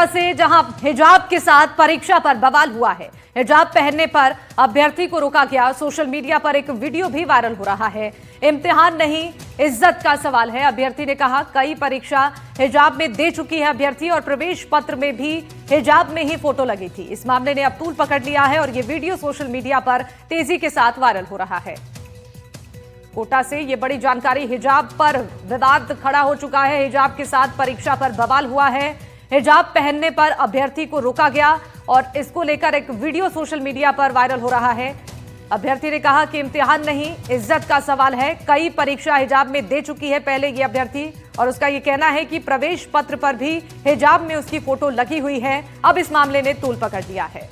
कोटा से जहां हिजाब के साथ परीक्षा पर बवाल हुआ है। हिजाब पहनने पर अभ्यर्थी को रोका गया। सोशल मीडिया पर एक वीडियो भी वायरल हो रहा है। इम्तिहान नहीं, इज्जत का सवाल है। अभ्यर्थी ने कहा कई परीक्षा हिजाब में दे चुकी है अभ्यर्थी, और प्रवेश पत्र में भी हिजाब में ही फोटो लगी थी। इस मामले ने अब तूल पकड़ लिया है और ये वीडियो सोशल मीडिया पर तेजी के साथ वायरल हो रहा है। कोटा से ये बड़ी जानकारी। हिजाब पर विवाद खड़ा हो चुका है। हिजाब के साथ परीक्षा पर बवाल हुआ है। हिजाब पहनने पर अभ्यर्थी को रोका गया और इसको लेकर एक वीडियो सोशल मीडिया पर वायरल हो रहा है। अभ्यर्थी ने कहा कि इम्तिहान नहीं, इज्जत का सवाल है। कई परीक्षा हिजाब में दे चुकी है पहले ये अभ्यर्थी, और उसका ये कहना है कि प्रवेश पत्र पर भी हिजाब में उसकी फोटो लगी हुई है। अब इस मामले ने तूल पकड़ लिया है।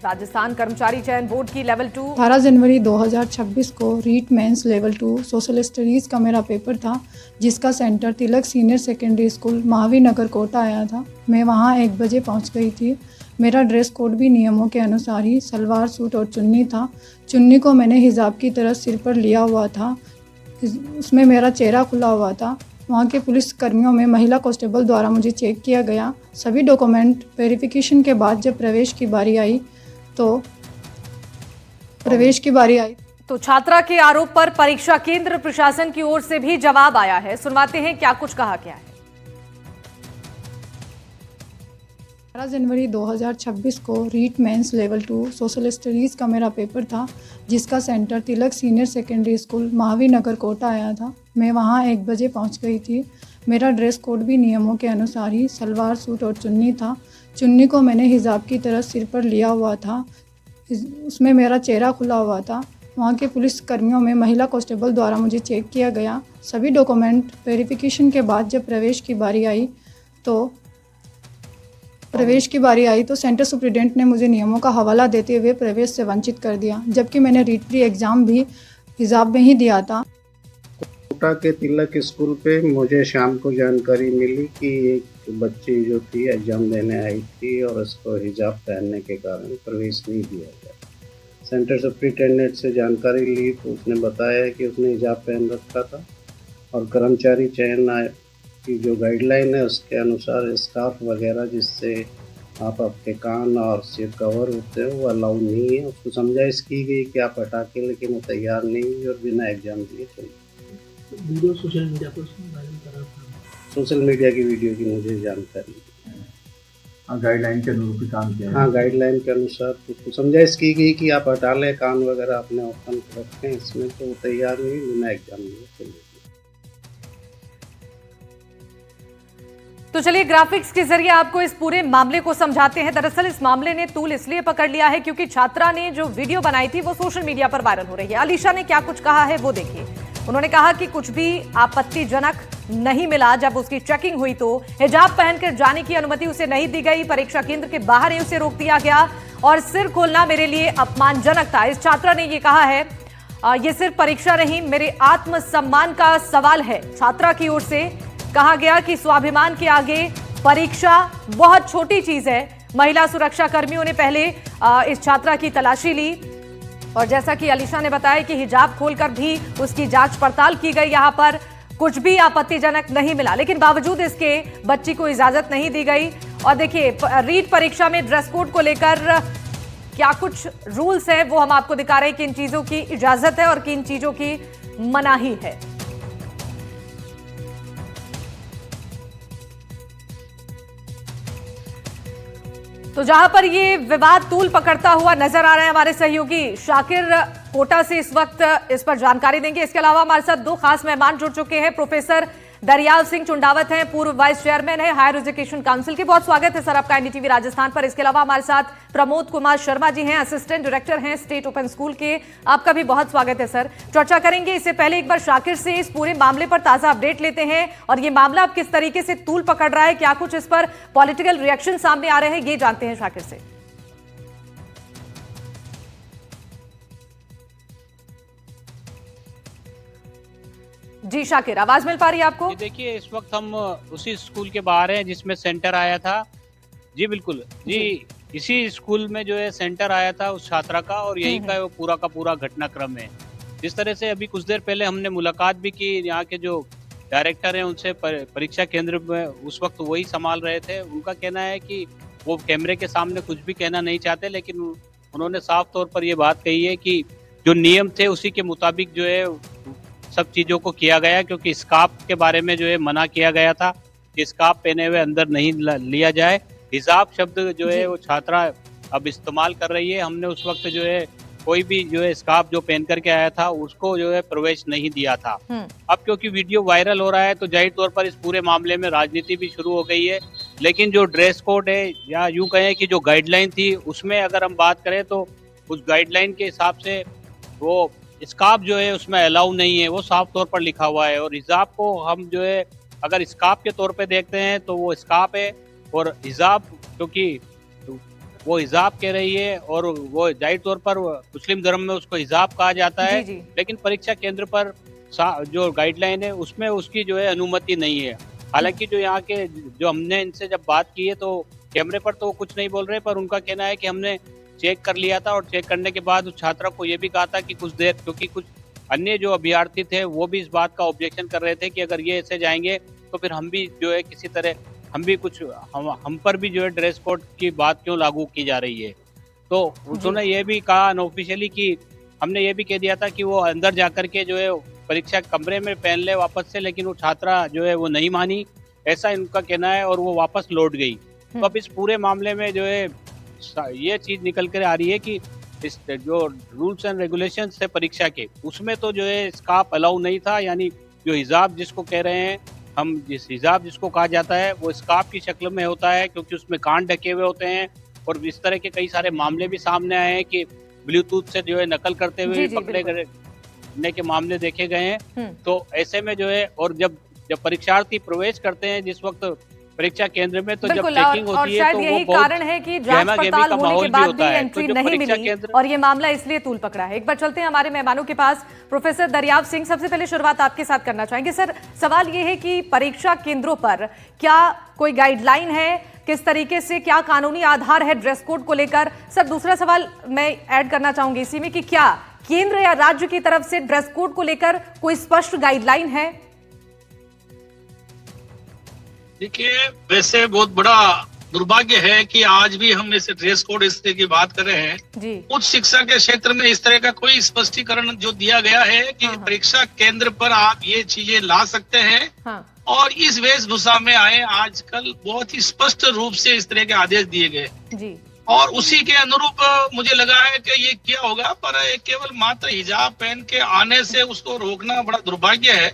राजस्थान कर्मचारी चयन बोर्ड की लेवल 2 18 जनवरी 2026 को REET mains level 2 social studies का मेरा पेपर था, जिसका centre Tilak senior secondary school Mahavir Nagar Kota आया था। मैं वहां 1 बजे पहुंच गई थी। मेरा ड्रेस कोड भी नियमों के अनुसार ही सलवार सूट और चुन्नी था। चुन्नी को मैंने हिजाब की तरह सिर पर लिया हुआ था। उसमें मेरा चेहरा खुला हुआ था। वहाँ के पुलिस कर्मियों में महिला कांस्टेबल द्वारा मुझे चेक किया गया। सभी डॉक्यूमेंट वेरिफिकेशन के बाद जब प्रवेश की बारी आई तो छात्रा के आरोप पर परीक्षा केंद्र प्रशासन की ओर से भी जवाब आया है। सुनवाते हैं क्या कुछ कहा गया है। 18 जनवरी 2026 को REET mains level 2 social studies का मेरा पेपर था, जिसका centre Tilak senior secondary school Mahavir Nagar Kota आया था। मैं वहां 1 बजे पहुंच गई थी। मेरा ड्रेस कोड भी नियमों के अनुसार ही सलवार सूट और चुन्नी था। चुन्नी को मैंने हिजाब की तरह सिर पर लिया हुआ था। उसमें मेरा चेहरा खुला हुआ था। वहाँ के पुलिस कर्मियों में महिला कांस्टेबल द्वारा मुझे चेक किया गया। सभी डॉक्यूमेंट वेरिफिकेशन के बाद जब प्रवेश की बारी आई तो सेंटर सुप्रिटेंडेंट ने मुझे नियमों का हवाला देते हुए प्रवेश से वंचित कर दिया, जबकि मैंने रीट प्री एग्ज़ाम भी हिजाब में ही दिया था। कोटा के तिलक स्कूल पे मुझे शाम को जानकारी मिली कि एक बच्ची जो थी एग्जाम देने आई थी और उसको हिजाब पहनने के कारण प्रवेश नहीं दिया गया। सेंटर सुप्रिटेंडेंट से जानकारी ली तो उसने बताया कि उसने हिजाब पहन रखा था, और कर्मचारी चयन की जो गाइडलाइन है उसके अनुसार स्कार्फ वगैरह जिससे आप आपके कान और सिर कवर होते हैं वो अलाउ नहीं है। उसको समझाइश की गई कि आप हटा के, लेकिन वो तैयार नहीं हुई और बिना एग्जाम दिए चली। वीडियो सोशल मीडिया पर वायरल करा था। सोशल मीडिया की वीडियो की मुझे जानकारी। गाइडलाइन के अनुरूप काम किया है। हाँ, गाइडलाइन के अनुसार उसको समझाइश की गई कि आप हटा लें, कान वगैरह अपने ओपन रखें इसमें, तो वो तैयार नहीं, बिना एग्जाम दिए चली। तो चलिए ग्राफिक्स के जरिए आपको इस पूरे मामले को समझाते हैं। दरअसल इस मामले ने तूल इसलिए पकड़ लिया है क्योंकि छात्रा ने जो वीडियो बनाई थी वो सोशल मीडिया पर वायरल हो रही है। अलीशा ने क्या कुछ कहा है वो देखिए। उन्होंने कहा कि कुछ भी आपत्तिजनक नहीं मिला। जब उसकी चेकिंग हुई तो हिजाब पहनकर जाने की अनुमति उसे नहीं दी गई। परीक्षा केंद्र के बाहर ही उसे रोक दिया गया और सिर खोलना मेरे लिए अपमानजनक था। इस छात्रा ने ये कहा है ये सिर्फ परीक्षा नहीं, मेरे आत्मसम्मान का सवाल है। छात्रा की ओर से कहा गया कि स्वाभिमान के आगे परीक्षा बहुत छोटी चीज है। महिला सुरक्षा कर्मियों ने पहले इस छात्रा की तलाशी ली और जैसा कि अलीशा ने बताया कि हिजाब खोलकर भी उसकी जांच पड़ताल की गई। यहां पर कुछ भी आपत्तिजनक नहीं मिला, लेकिन बावजूद इसके बच्ची को इजाजत नहीं दी गई। और देखिए रीट परीक्षा में ड्रेस कोड को लेकर क्या कुछ रूल्स है वो हम आपको दिखा रहे हैं। किन चीजों की इजाजत है और किन चीजों की मनाही है। तो जहां पर ये विवाद तूल पकड़ता हुआ नजर आ रहे हैं, हमारे सहयोगी शाकिर कोटा से इस वक्त इस पर जानकारी देंगे। इसके अलावा हमारे साथ 2 खास मेहमान जुड़ चुके हैं। प्रोफेसर दरियाल सिंह चुंडावत हैं, पूर्व वाइस चेयरमैन है हायर एजुकेशन काउंसिल के। बहुत स्वागत है सर आपका एनडीटीवी राजस्थान पर। इसके अलावा हमारे साथ प्रमोद कुमार शर्मा जी हैं, असिस्टेंट डायरेक्टर हैं स्टेट ओपन स्कूल के। आपका भी बहुत स्वागत है सर। चर्चा करेंगे। इससे पहले एक बार शाकिर से इस पूरे मामले पर ताजा अपडेट लेते हैं और ये मामला अब किस तरीके से तूल पकड़ रहा है, क्या कुछ इस पर पॉलिटिकल रिएक्शन सामने आ रहे हैं, ये जानते हैं शाकिर से। जी शाकिर, आवाज मिल पा रही है आपको? देखिए इस वक्त हम उसी स्कूल के बाहर हैं जिसमें सेंटर आया था। जी बिल्कुल जी, इसी स्कूल में जो है सेंटर आया था उस छात्रा का, और यही का वो पूरा का पूरा घटनाक्रम है। जिस तरह से अभी कुछ देर पहले हमने मुलाकात भी की यहाँ के जो डायरेक्टर हैं उनसे परीक्षा केंद्र में उस वक्त वही संभाल रहे थे। उनका कहना है कि वो कैमरे के सामने कुछ भी कहना नहीं चाहते, लेकिन उन्होंने साफ तौर पर ये बात कही है कि जो नियम थे उसी के मुताबिक जो है सब चीज़ों को किया गया, क्योंकि स्कार्फ के बारे में जो है मना किया गया था कि स्कार्फ पहने हुए अंदर नहीं लिया जाए। हिजाब शब्द जो है वो छात्रा अब इस्तेमाल कर रही है। हमने उस वक्त जो है कोई भी जो है स्कार्फ जो पहन करके आया था उसको जो है प्रवेश नहीं दिया था। अब क्योंकि वीडियो वायरल हो रहा है तो जाहिर तौर पर इस पूरे मामले में राजनीति भी शुरू हो गई है। लेकिन जो ड्रेस कोड है या यूं कहें कि जो गाइडलाइन थी उसमें अगर हम बात करें तो उस गाइडलाइन के हिसाब से वो स्कार्फ जो है उसमें अलाउ नहीं है, वो साफ तौर पर लिखा हुआ है। और हिजाब को हम जो है अगर स्कार्फ के तौर पे देखते हैं तो वो स्कार्फ है, और हिजाब क्योंकि वो हिजाब कह रही है और वो जाहिर तौर पर मुस्लिम धर्म में उसको हिजाब कहा जाता है। जी। लेकिन परीक्षा केंद्र पर जो गाइडलाइन है उसमें उसकी जो है अनुमति नहीं है। हालांकि जो यहाँ के जो हमने इनसे जब बात की है तो कैमरे पर तो वो कुछ नहीं बोल रहे, पर उनका कहना है कि हमने चेक कर लिया था और चेक करने के बाद उस छात्रा को ये भी कहा था कि कुछ देर, क्योंकि कुछ अन्य जो अभ्यर्थी थे वो भी इस बात का ऑब्जेक्शन कर रहे थे कि अगर ये ऐसे जाएंगे तो फिर हम भी जो है किसी तरह हम भी कुछ हम पर भी जो है ड्रेस कोड की बात क्यों लागू की जा रही है। तो उन्होंने ये भी कहा अनऑफिशियली कि हमने ये भी कह दिया था कि वो अंदर जाकर के जो है परीक्षा कमरे में पहन ले वापस से, लेकिन वो छात्रा जो है वो नहीं मानी, ऐसा इनका कहना है और वो वापस लौट गई। तो अब इस पूरे मामले में जो है ये चीज निकल कर आ रही है कि इस जो रूल्स एंड रेगुलेशंस थे परीक्षा के उसमें तो जो है स्कार्फ अलाउ नहीं था, यानी जो हिजाब जिसको कह रहे हैं हम, जिस हिजाब जिसको कहा जाता है वो स्कार्फ की शक्ल में होता है, क्योंकि उसमें कान ढके हुए होते हैं। और इस तरह के कई सारे मामले भी सामने आए हैं कि ब्लूटूथ से जो है नकल करते हुए पकड़े गए के मामले देखे गए हैं। तो ऐसे में जो है और जब परीक्षार्थी प्रवेश करते हैं जिस वक्त परीक्षा केंद्र में तो जब चेकिंग होती है तो यही कारण है कि जांच पड़ताल होने के बाद भी एंट्री नहीं मिली और ये मामला इसलिए तूल पकड़ा है। एक बार चलते हैं हमारे मेहमानों के पास। प्रोफेसर दरियाव सिंह, सबसे पहले शुरुआत आपके साथ करना चाहेंगे। सर, सवाल ये है कि परीक्षा केंद्रों पर क्या कोई गाइडलाइन है, किस तरीके से, क्या कानूनी आधार है ड्रेस कोड को लेकर? सर, दूसरा सवाल मैं ऐड करना चाहूंगी इसी में कि क्या केंद्र या राज्य की तरफ से ड्रेस कोड को लेकर कोई स्पष्ट गाइडलाइन है? देखिए, वैसे बहुत बड़ा दुर्भाग्य है कि आज भी हम इस ड्रेस कोड इस तरह की बात कर रहे हैं जी। उच्च शिक्षा के क्षेत्र में इस तरह का कोई स्पष्टीकरण जो दिया गया है कि परीक्षा केंद्र पर आप ये चीजें ला सकते हैं और इस वेशभूषा में आए, आजकल बहुत ही स्पष्ट रूप से इस तरह के आदेश दिए गए जी। और उसी के अनुरूप मुझे लगा है कि ये क्या होगा, पर केवल मात्र हिजाब पहन के आने से उसको रोकना बड़ा दुर्भाग्य है।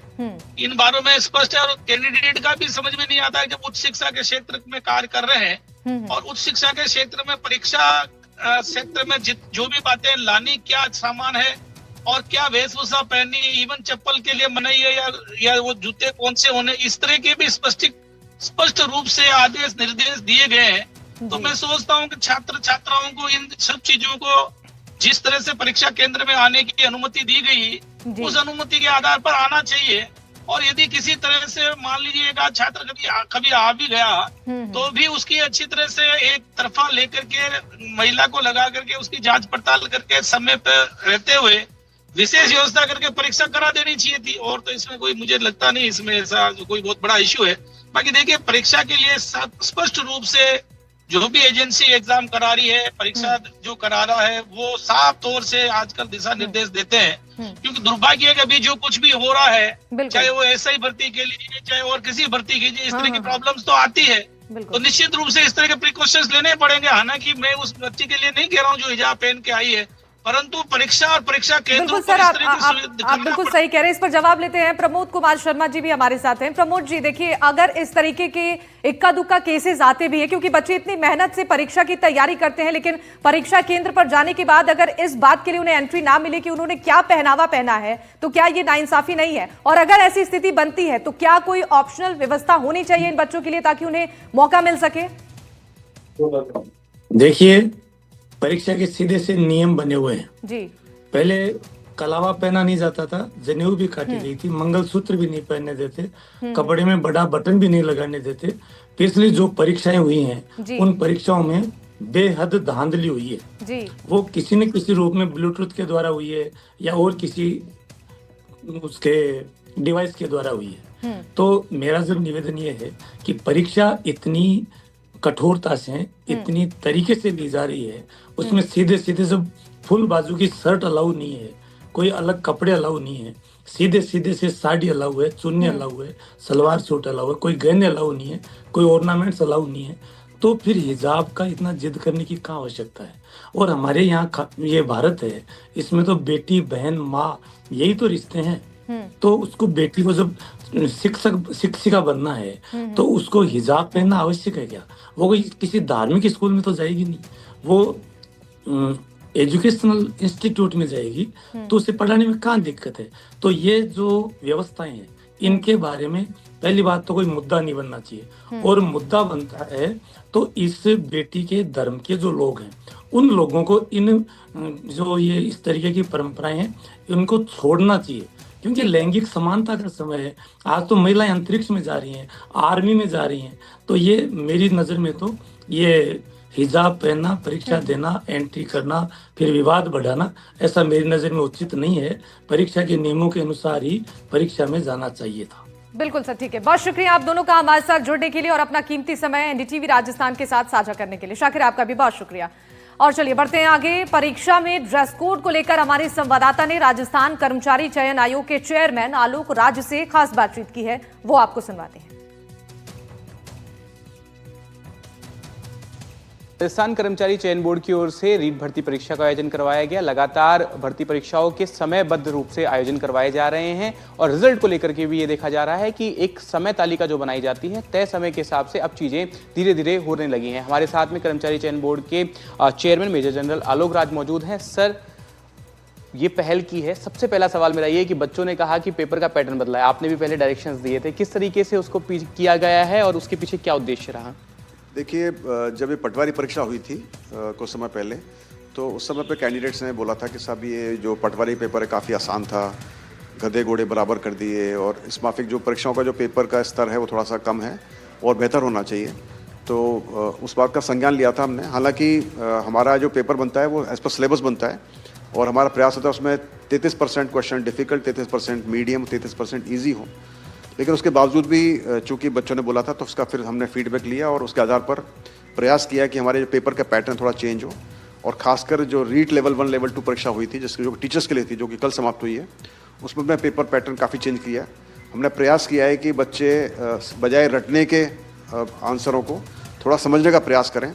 इन बारों में स्पष्ट है और कैंडिडेट का भी समझ में नहीं आता है जब उच्च शिक्षा के क्षेत्र में कार्य कर रहे हैं और उच्च शिक्षा के क्षेत्र में परीक्षा क्षेत्र में जो भी बातें लानी, क्या सामान है और क्या वेशभूषा पहननी है, इवन चप्पल के लिए मनाही है या वो जूते कौन से होने, इस तरह के भी स्पष्ट रूप से आदेश निर्देश दिए गए हैं। तो मैं सोचता हूँ कि छात्र छात्राओं को इन सब चीजों को जिस तरह से परीक्षा केंद्र में आने की अनुमति दी गई उस अनुमति के आधार पर आना चाहिए। और यदि किसी तरह से मान लीजिएगा छात्र कभी आ भी गया तो भी उसकी अच्छी तरह से एक तरफा लेकर के महिला को लगा करके उसकी जांच पड़ताल करके समय पर रहते हुए विशेष व्यवस्था करके परीक्षा करा देनी चाहिए थी। और तो इसमें कोई मुझे लगता नहीं इसमें ऐसा कोई बहुत बड़ा इश्यू है। बाकी देखिए, परीक्षा के लिए स्पष्ट रूप से जो भी एजेंसी एग्जाम करा रही है, परीक्षा जो करा रहा है, वो साफ तौर से आजकल दिशा निर्देश देते हैं। क्योंकि दुर्भाग्य है कि अभी जो कुछ भी हो रहा है, चाहे वो एसआई भर्ती के लिए चाहे और किसी भर्ती के लिए, इस तरह की प्रॉब्लम्स तो आती है। तो निश्चित रूप से इस तरह के प्रिकॉशंस लेने पड़ेंगे। हालांकि मैं उस बच्ची के लिए नहीं कह रहा हूँ जो हिजाब पहन के आई है, परंतु परीक्षा और परीक्षा केंद्रों पर इस तरह की आप बिल्कुल सही कह रहे हैं। इस पर जवाब लेते हैं। प्रमोद कुमार शर्मा जी भी हमारे साथ हैं। प्रमोद जी, देखिए, अगर इस तरीके के इक्का दुक्का केसेस आते भी है, क्योंकि बच्चे इतनी मेहनत से परीक्षा की तैयारी करते हैं, लेकिन परीक्षा केंद्र पर जाने के बाद अगर इस बात के लिए उन्हें एंट्री ना मिले कि उन्होंने क्या पहनावा पहना है, तो क्या ये नाइंसाफी नहीं है? और अगर ऐसी स्थिति बनती है तो क्या कोई ऑप्शनल व्यवस्था होनी चाहिए इन बच्चों के लिए ताकि उन्हें मौका मिल सके? देखिए, परीक्षा के सीधे से नियम बने हुए हैं जी। पहले कलावा पहना नहीं जाता था, जनेऊ भी काटी गई थी, मंगलसूत्र भी नहीं पहनने देते, कपड़े में बड़ा बटन भी नहीं लगाने देते। पिछली जो परीक्षाएं हुई हैं उन परीक्षाओं में बेहद धांधली हुई है जी। वो किसी न किसी रूप में ब्लूटूथ के द्वारा हुई है या और किसी उसके डिवाइस के द्वारा हुई है। तो मेरा जो निवेदन ये है कि परीक्षा इतनी कठोरता से, इतनी तरीके से ली जा रही है, उसमें सीधे सीधे सब फुल बाजू की शर्ट अलाउ नहीं है, कोई अलग कपड़े अलाउ नहीं है, सीधे सीधे से साड़ी अलाउ है, चुन्नी अलाउ है, सलवार सूट अलाउ है, कोई गहने अलाउ नहीं है, कोई ऑर्नामेंट्स अलाउ नहीं है। तो फिर हिजाब का इतना जिद करने की क्या आवश्यकता है? और हमारे यहाँ ये भारत है, इसमें तो बेटी बहन माँ यही तो रिश्ते हैं। तो उसको बेटी को जब शिक्षिका बनना है तो उसको हिजाब पहनना आवश्यक है क्या? वो कोई किसी धार्मिक स्कूल में तो जाएगी नहीं, वो एजुकेशनल इंस्टीट्यूट में जाएगी, तो उसे पढ़ाने में कहाँ दिक्कत है? तो ये जो व्यवस्थाएं हैं इनके बारे में पहली बात तो कोई मुद्दा नहीं बनना चाहिए, और मुद्दा बनता है तो इस बेटी के धर्म के जो लोग हैं उन लोगों को इन जो ये इस तरीके की परंपराएं हैं इनको छोड़ना चाहिए, क्योंकि लैंगिक समानता का समय है। आज तो महिलाएं अंतरिक्ष में जा रही हैं, आर्मी में जा रही हैं, तो ये मेरी नजर में तो ये हिजाब पहनना, परीक्षा देना, एंट्री करना, फिर विवाद बढ़ाना, ऐसा मेरी नजर में उचित नहीं है। परीक्षा के नियमों के अनुसार ही परीक्षा में जाना चाहिए था। बिल्कुल सर, ठीक है। बहुत शुक्रिया आप दोनों का हमारे साथ जुड़ने के लिए और अपना कीमती समय एनडीटीवी राजस्थान के साथ साझा करने के लिए। शाकिर आपका भी बहुत शुक्रिया। और चलिए बढ़ते हैं आगे। परीक्षा में ड्रेस कोड को लेकर हमारे संवाददाता ने राजस्थान कर्मचारी चयन आयोग के चेयरमैन आलोक राज से खास बातचीत की है, वो आपको सुनवाते हैं। राजस्थान कर्मचारी चयन बोर्ड की ओर से रीट भर्ती परीक्षा का आयोजन करवाया गया। लगातार भर्ती परीक्षाओं के समयबद्ध रूप से आयोजन करवाए जा रहे हैं और रिजल्ट को लेकर के भी ये देखा जा रहा है कि एक समय तालिका जो बनाई जाती है तय समय के हिसाब से अब चीजें धीरे धीरे होने लगी हैं। हमारे साथ में कर्मचारी चयन बोर्ड के chairman major general Alok Raj मौजूद हैं। सर, ये पहल की है, सबसे पहला सवाल मेरा ये कि बच्चों ने कहा कि पेपर का पैटर्न बदला है, आपने भी पहले डायरेक्शंस दिए थे, किस तरीके से उसको किया गया है और उसके पीछे क्या उद्देश्य रहा? देखिए, जब ये पटवारी परीक्षा हुई थी कुछ समय पहले, तो उस समय पे कैंडिडेट्स ने बोला था कि साहब ये जो पटवारी पेपर है काफ़ी आसान था, गधे घोड़े बराबर कर दिए, और इस माफिक जो परीक्षाओं का जो पेपर का स्तर है वो थोड़ा सा कम है और बेहतर होना चाहिए। तो उस बात का संज्ञान लिया था हमने। हालांकि हमारा जो पेपर बनता है वो एज पर सिलेबस बनता है और हमारा प्रयास होता है उसमें 33% क्वेश्चन डिफिकल्ट, 33% मीडियम, 33% ईजी हो। लेकिन उसके बावजूद भी चूंकि बच्चों ने बोला था तो उसका फिर हमने फीडबैक लिया और उसके आधार पर प्रयास किया कि हमारे जो पेपर का पैटर्न थोड़ा चेंज हो, और खासकर जो रीट लेवल 1 लेवल 2 परीक्षा हुई थी जिसकी जो टीचर्स के लिए थी, जो कि कल समाप्त हुई है, उसमें मैं पेपर पैटर्न काफ़ी चेंज किया। हमने प्रयास किया है कि बच्चे बजाय रटने के आंसरों को थोड़ा समझने का प्रयास करें।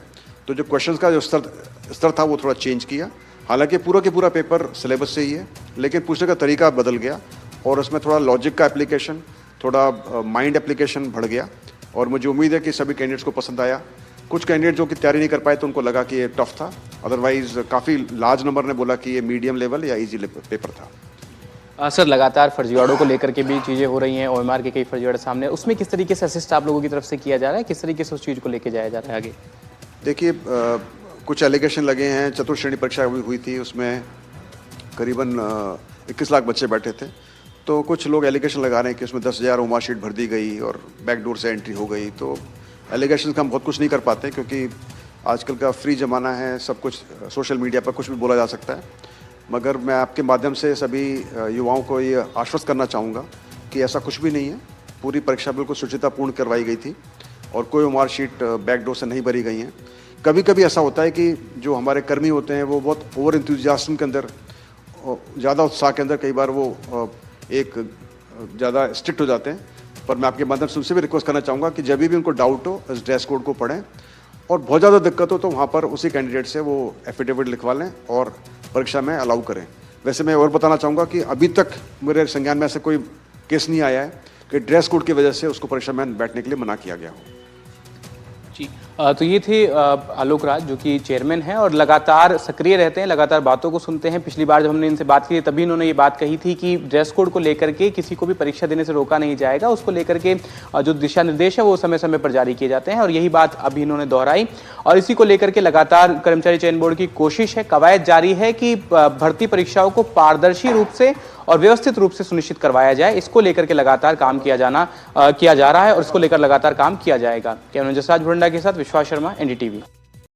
तो जो क्वेश्चन का जो स्तर था वो थोड़ा चेंज किया। हालांकि पूरा के पूरा पेपर सिलेबस से ही है, लेकिन पूछने का तरीका बदल गया और उसमें थोड़ा लॉजिक का एप्लीकेशन, थोड़ा माइंड एप्लीकेशन बढ़ गया, और मुझे उम्मीद है कि सभी कैंडिडेट्स को पसंद आया। कुछ कैंडिडेट जो कि तैयारी नहीं कर पाए तो उनको लगा कि ये टफ था, अदरवाइज काफ़ी लार्ज नंबर ने बोला कि ये मीडियम लेवल या इजी पेपर था। सर, लगातार फर्जीवाड़ों को लेकर के भी चीज़ें हो रही हैं, ओएमआर के कई फर्जीवाड़े सामने, उसमें किस तरीके से असिस्ट आप लोगों की तरफ से किया जा रहा है, किस तरीके से उस चीज़ को लेके जाया जा रहा है आगे? देखिए, कुछ एलिगेशन लगे हैं। चतुर्श्रेणी परीक्षा हुई थी, उसमें करीबन 21 लाख बच्चे बैठे थे, तो कुछ लोग एलिगेशन लगा रहे हैं कि उसमें 10,000 ओमार शीट भर दी गई और बैकडोर से एंट्री हो गई। तो एलिगेशन का हम बहुत कुछ नहीं कर पाते क्योंकि आजकल का फ्री ज़माना है, सब कुछ सोशल मीडिया पर कुछ भी बोला जा सकता है। मगर मैं आपके माध्यम से सभी युवाओं को ये आश्वस्त करना चाहूँगा कि ऐसा कुछ भी नहीं है। पूरी परीक्षा बिल्कुल शुचितापूर्ण करवाई गई थी और कोई ओमार शीट बैकडोर से नहीं भरी गई हैं। कभी कभी ऐसा होता है कि जो हमारे कर्मी होते हैं वो बहुत ओवर इंथुजियाज्म के अंदर, ज़्यादा उत्साह के अंदर कई बार वो एक ज़्यादा स्ट्रिक्ट हो जाते हैं। पर मैं आपके माध्यम से उनसे भी रिक्वेस्ट करना चाहूँगा कि जब भी उनको डाउट हो इस ड्रेस कोड को पढ़ें, और बहुत ज़्यादा दिक्कत हो तो वहाँ पर उसी कैंडिडेट से वो एफिडेविट लिखवा लें और परीक्षा में अलाउ करें। वैसे मैं और बताना चाहूँगा कि अभी तक मेरे संज्ञान में ऐसा कोई केस नहीं आया है कि ड्रेस कोड की वजह से उसको परीक्षा में बैठने के लिए मना किया गया हो। जी, तो ये थे आलोक राज जो कि चेयरमैन हैं और लगातार सक्रिय रहते हैं, लगातार बातों को सुनते हैं। पिछली बार जब हमने इनसे बात की तभी इन्होंने ये बात कही थी कि ड्रेस कोड को लेकर के किसी को भी परीक्षा देने से रोका नहीं जाएगा, उसको लेकर के जो दिशा निर्देश है वो समय समय पर जारी किए जाते हैं, और यही बात अभी इन्होंने दोहराई। और इसी को लेकर के लगातार कर्मचारी चयन बोर्ड की कोशिश है, कवायद जारी है कि भर्ती परीक्षाओं को पारदर्शी रूप से और व्यवस्थित रूप से सुनिश्चित करवाया जाए। इसको लेकर के लगातार काम किया जा रहा है और इसको लेकर लगातार काम किया जाएगा। कैमरा जसराज भुरंडा के साथ विश्वास शर्मा, एनडीटीवी।